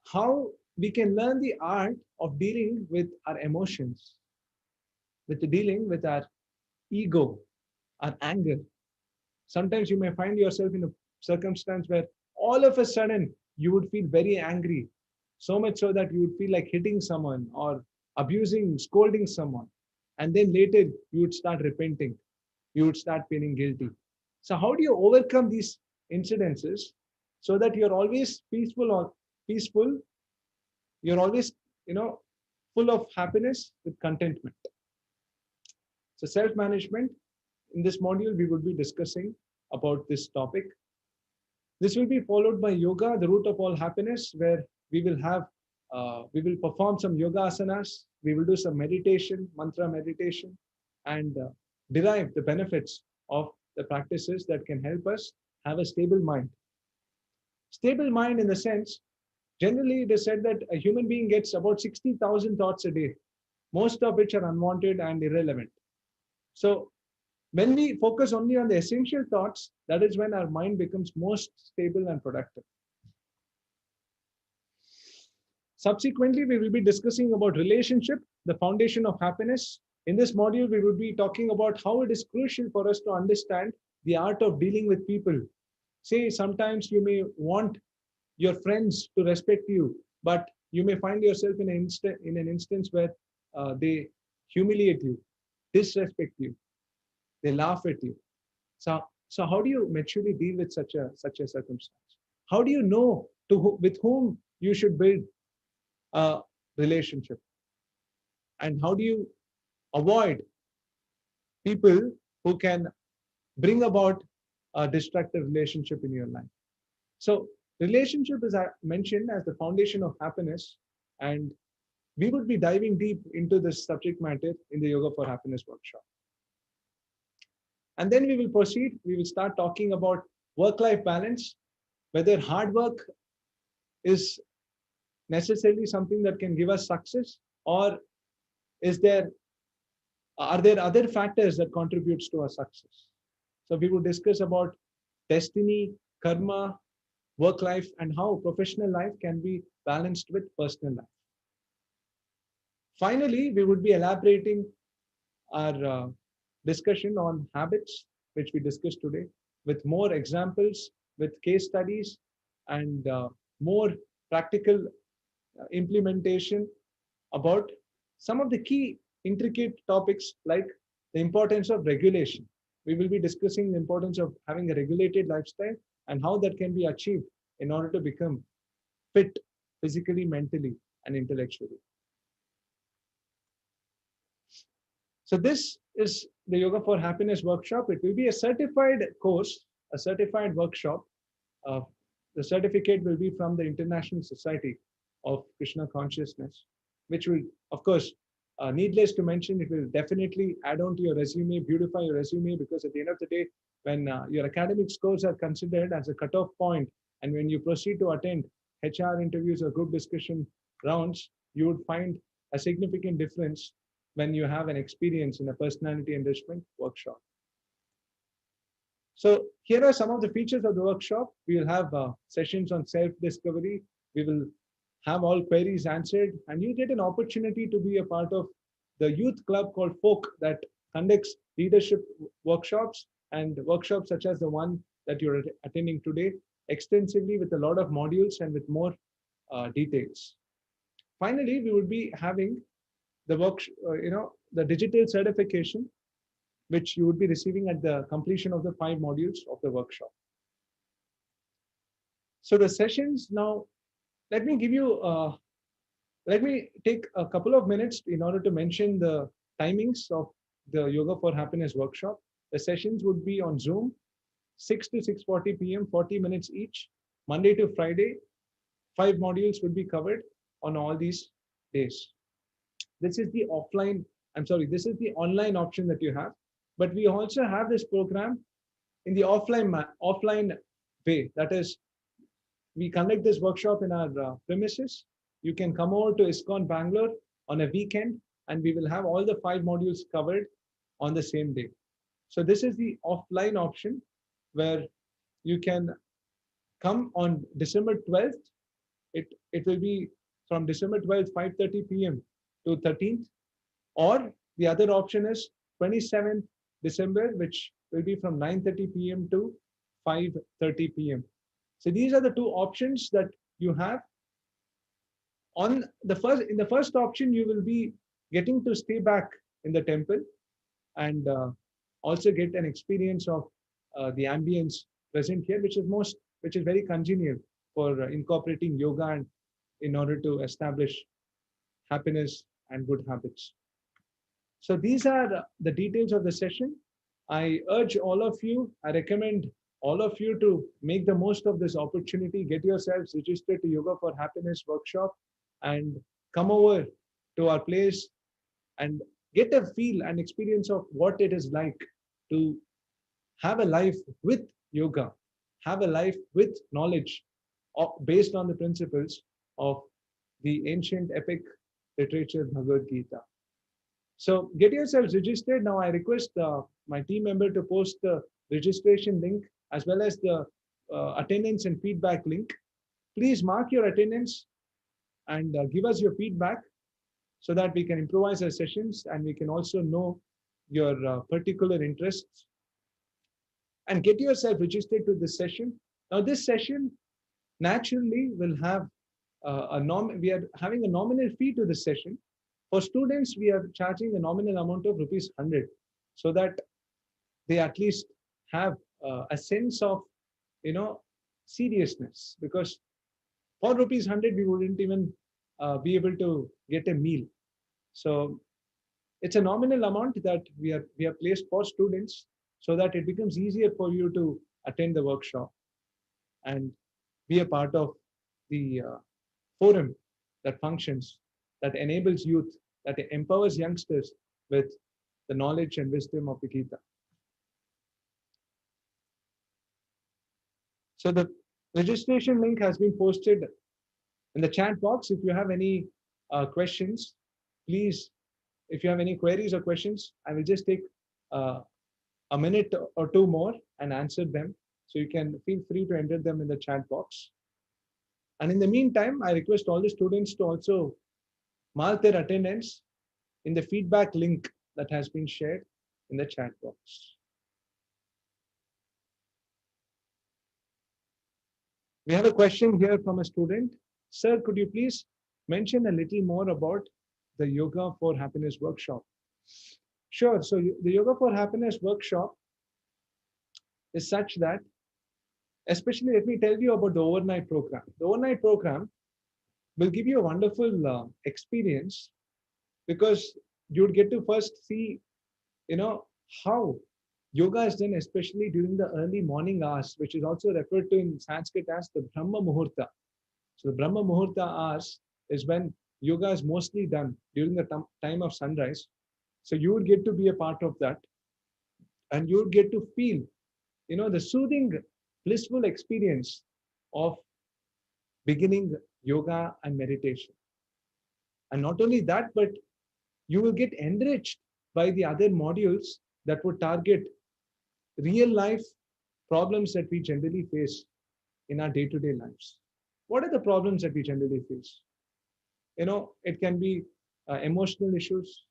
how we can learn the art of dealing with our emotions, with dealing with our ego, our anger. Sometimes you may find yourself in a circumstance where all of a sudden you would feel very angry, so much so that you would feel like hitting someone or abusing, scolding someone. And then later you would start repenting. You would start feeling guilty. So how do you overcome these incidences so that you're always peaceful? You're always, full of happiness with contentment. So self-management, in this module, we will be discussing about this topic. This will be followed by yoga, the root of all happiness, where we will perform some yoga asanas. We will do some meditation, mantra meditation, and derive the benefits of the practices that can help us have a stable mind. Stable mind in the sense, generally it is said that a human being gets about 60,000 thoughts a day, most of which are unwanted and irrelevant. So when we focus only on the essential thoughts, that is when our mind becomes most stable and productive. Subsequently, we will be discussing about relationship, the foundation of happiness. In this module, we will be talking about how it is crucial for us to understand the art of dealing with people. Say, sometimes you may want your friends to respect you, but you may find yourself in an instance where they humiliate you, disrespect you, they laugh at you. So how do you maturely deal with such a circumstance? How do you know with whom you should build a relationship? And how do you avoid people who can bring about a destructive relationship in your life? So relationship is mentioned as the foundation of happiness, and we would be diving deep into this subject matter in the Yoga for Happiness workshop. And then we will proceed. We will start talking about work-life balance, whether hard work is necessarily something that can give us success, or are there other factors that contributes to our success? So we will discuss about destiny, karma, work life, and how professional life can be balanced with personal life. Finally, we would be elaborating our discussion on habits, which we discussed today, with more examples, with case studies, and more practical implementation about some of the key intricate topics like the importance of regulation. We will be discussing the importance of having a regulated lifestyle and how that can be achieved in order to become fit physically, mentally, and intellectually. So this is the Yoga for Happiness workshop. It will be a certified course, a certified workshop. Uh, the certificate will be from the International Society of Krishna Consciousness, which will, of course, needless to mention, it will definitely add on to your resume, beautify your resume, because at the end of the day, when your academic scores are considered as a cutoff point, and when you proceed to attend HR interviews or group discussion rounds, you would find a significant difference when you have an experience in a personality enrichment workshop. So here are some of the features of the workshop. We will have sessions on self-discovery. We will have all queries answered, and you get an opportunity to be a part of the youth club called Folk that conducts leadership workshops and workshops such as the one that you're attending today, extensively with a lot of modules and with more details. Finally, we would be having the the digital certification, which you would be receiving at the completion of the 5 modules of the workshop. So the sessions now, let me take a couple of minutes in order to mention the timings of the Yoga for Happiness workshop. The sessions would be on Zoom, 6 to 6:40 p.m., 40 minutes each, Monday to Friday. 5 modules would be covered on all these days. This is the this is the online option that you have. But we also have this program in the offline way. That is, we conduct this workshop in our premises. You can come over to ISKCON Bangalore on a weekend, and we will have all the 5 modules covered on the same day. So this is the offline option where you can come on December 12th. It will be from December 12th, 5:30 p.m. to 13th. Or the other option is 27th December, which will be from 9:30 p.m. to 5:30 p.m. So these are the 2 options that you have. In the first option, you will be getting to stay back in the temple and also get an experience of the ambience present here, which is very congenial for incorporating yoga and in order to establish happiness and good habits. So these are the details of the session. I urge all of you, I recommend all of you to make the most of this opportunity, get yourselves registered to Yoga for Happiness workshop and come over to our place and get a feel and experience of what it is like to have a life with yoga, have a life with knowledge based on the principles of the ancient epic literature Bhagavad Gita. So get yourselves registered. Now I request my team member to post the registration link as well as the attendance and feedback link. Please mark your attendance and give us your feedback so that we can improvise our sessions and we can also know your particular interests. And get yourself registered to this session. Now this session naturally will have we are having a nominal fee to this session. For students, we are charging the nominal amount of rupees 100 so that they at least have a sense of, seriousness, because for rupees 100, we wouldn't even be able to get a meal. So it's a nominal amount that we have placed for students so that it becomes easier for you to attend the workshop and be a part of the forum that functions, that enables youth, that empowers youngsters with the knowledge and wisdom of the Gita. So the registration link has been posted in the chat box. If you have any questions, please, if you have any queries or questions, I will just take a minute or 2 more and answer them. So you can feel free to enter them in the chat box. And in the meantime, I request all the students to also mark their attendance in the feedback link that has been shared in the chat box. We have a question here from a student. Sir, could you please mention a little more about the Yoga for Happiness workshop? Sure. So the Yoga for Happiness workshop is such that, especially let me tell you about the overnight program. The overnight program will give you a wonderful experience, because you'd get to first see, how yoga is done, especially during the early morning hours, which is also referred to in Sanskrit as the Brahma Muhurta. So the Brahma Muhurta hours is when yoga is mostly done during the time of sunrise. So you would get to be a part of that, and you would get to feel, the soothing, blissful experience of beginning yoga and meditation. And not only that, but you will get enriched by the other modules that would target real life problems that we generally face in our day-to-day lives. What are the problems that we generally face? It can be emotional issues,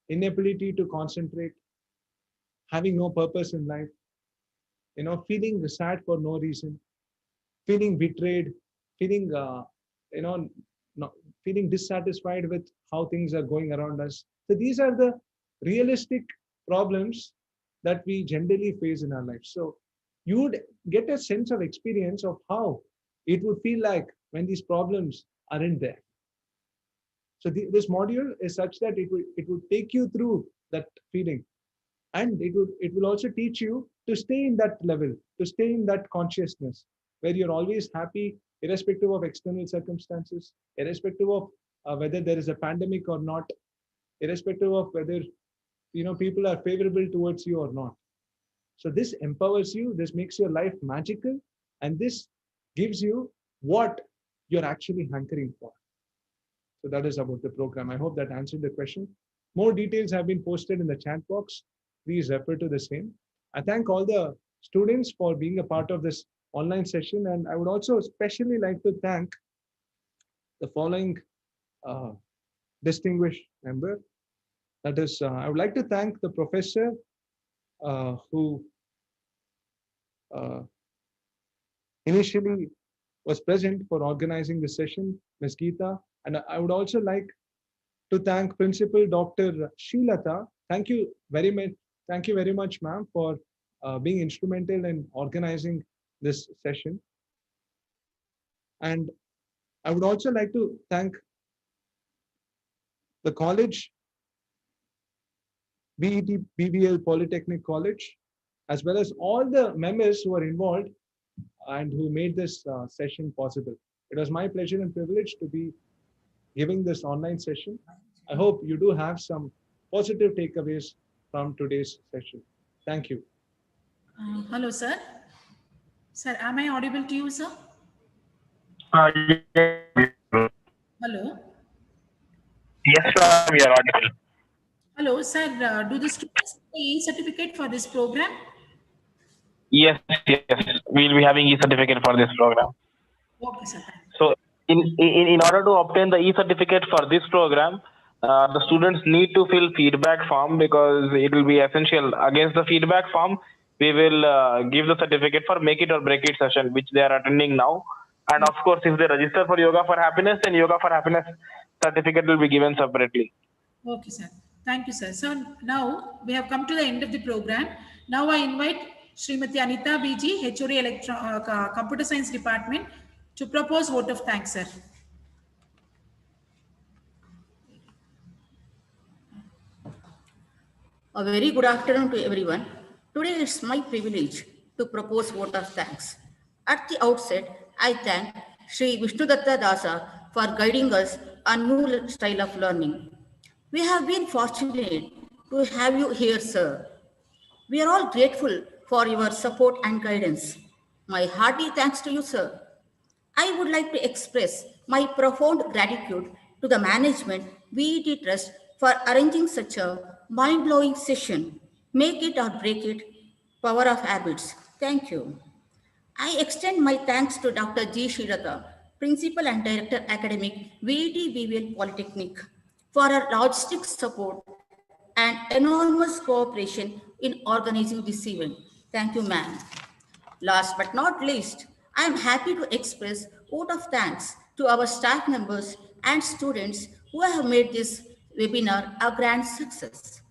inability to concentrate, having no purpose in life, feeling sad for no reason, feeling betrayed, feeling, you know, not, feeling dissatisfied with how things are going around us. So these are the realistic problems that we generally face in our lives. So you would get a sense of experience of how it would feel like when these problems aren't there. So this module is such that it would take you through that feeling, and it will also teach you to stay in that level, to stay in that consciousness where you're always happy, irrespective of external circumstances, irrespective of whether there is a pandemic or not, irrespective of whether people are favorable towards you or not. So this empowers you, this makes your life magical, and this gives you what you're actually hankering for. So that is about the program. I hope that answered the question. More details have been posted in the chat box. Please refer to the same. I thank all the students for being a part of this online session, and I would also especially like to thank the following uh, distinguished member. That is, I would like to thank the professor who uh, initially was present for organizing the session, Ms. Geeta. And I would also like to thank Principal Dr. Srilata. Thank you very much. Thank you very much, ma'am, for being instrumental in organizing this session. And I would also like to thank the college, BET BBL Polytechnic College, as well as all the members who are involved and who made this session possible. It was my pleasure and privilege to be giving this online session. I hope you do have some positive takeaways from today's session. Thank you. Hello, sir. Sir, am I audible to you, sir? Yes, Hello. ma'am, you are audible. Hello, sir. Do the students get a certificate for this program? Yes, we'll be having e-certificate for this program. Okay, sir. So, in order to obtain the e-certificate for this program, the students need to fill feedback form, because it will be essential. Against the feedback form, we will give the certificate for Make It or Break It session, which they are attending now. And of course, if they register for Yoga for Happiness, then Yoga for Happiness certificate will be given separately. Okay, sir. Thank you, sir. So now we have come to the end of the program. Now I invite Srimati Anita BG, HOD Computer Science Department, to propose vote of thanks, sir. A very good afternoon to everyone. Today it's my privilege to propose vote of thanks. At the outset, I thank Sri Vishnudatta Dasa for guiding us on new style of learning. We have been fortunate to have you here, sir. We are all grateful for your support and guidance. My hearty thanks to you, sir. I would like to express my profound gratitude to the management VET Trust for arranging such a mind-blowing session. Make it or break it, power of habits. Thank you. I extend my thanks to Dr. G. Shirata, Principal and Director Academic, VET BVL Polytechnic, for her logistic support and enormous cooperation in organizing this event. Thank you, ma'am. Last but not least, I am happy to express vote of thanks to our staff members and students who have made this webinar a grand success.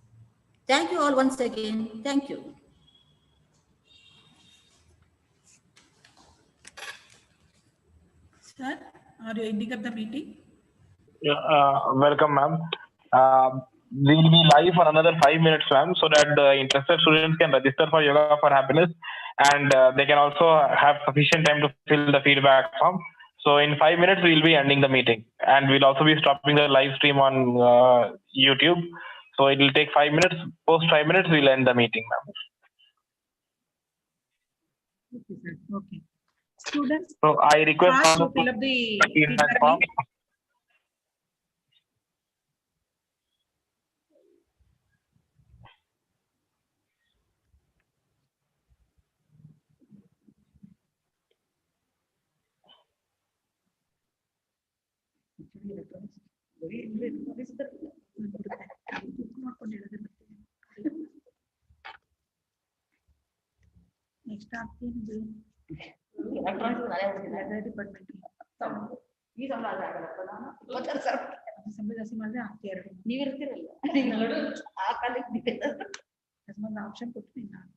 Thank you all once again. Thank you. Sir, Are you ending up the meeting? Welcome, ma'am. We will be live for another 5 minutes, ma'am, so that the interested students can register for Yoga for Happiness, and they can also have sufficient time to fill the feedback form. So in 5 minutes, we will be ending the meeting, and we'll also be stopping the live stream on YouTube. So it will take 5 minutes. Post 5 minutes, we'll end the meeting, ma'am. Okay, sir. Okay. Students, So I request fast all to fill up the feedback feedback form. link. Next ಆಗ್ತೀನಿ department ಈ ಸಂಬಳ ಆಗಲ್ಲಪ್ಪ ನಾನು ಇವತ್ತರ sir ಸಂಬಳ ಜಾಸ್ತಿ ಮಾಡಿದ್ರೆ ಆಗ್ತಿ ಎರಡು ನೀವು ಇರ್ತಿರಲ್ಲ ಆ ಕಾಲಕ್ಕೆ ಆಪ್ಷನ್ ಕೊಡ್ತೀನಿ ನಾನು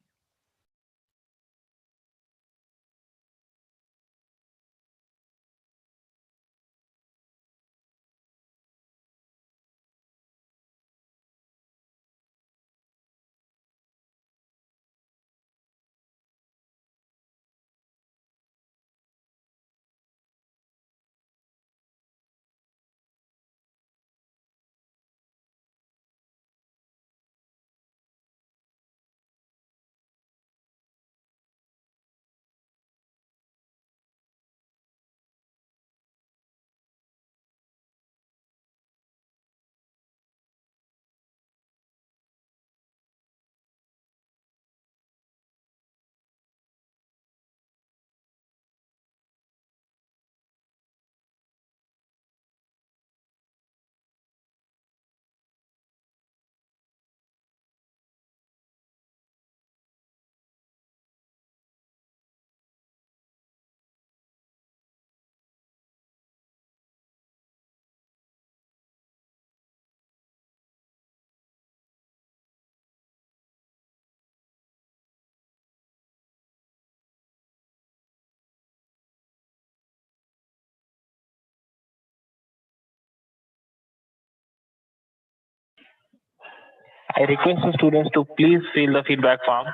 I request the students to please fill the feedback form.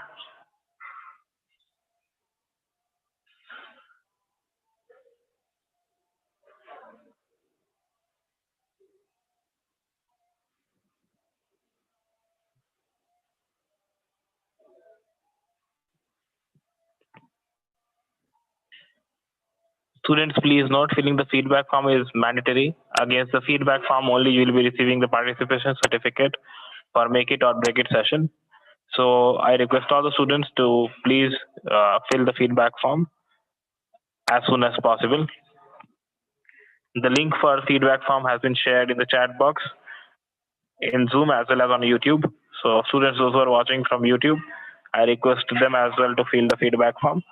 Students, please note, filling the feedback form is mandatory. Against the feedback form only, you will be receiving the participation certificate for make it or break it session. So I request all the students to please fill the feedback form as soon as possible. The link for feedback form has been shared in the chat box in Zoom as well as on YouTube. So students, those who are watching from YouTube, I request them as well to fill the feedback form.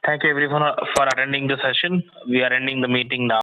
Thank you everyone for attending the session. We are ending the meeting now.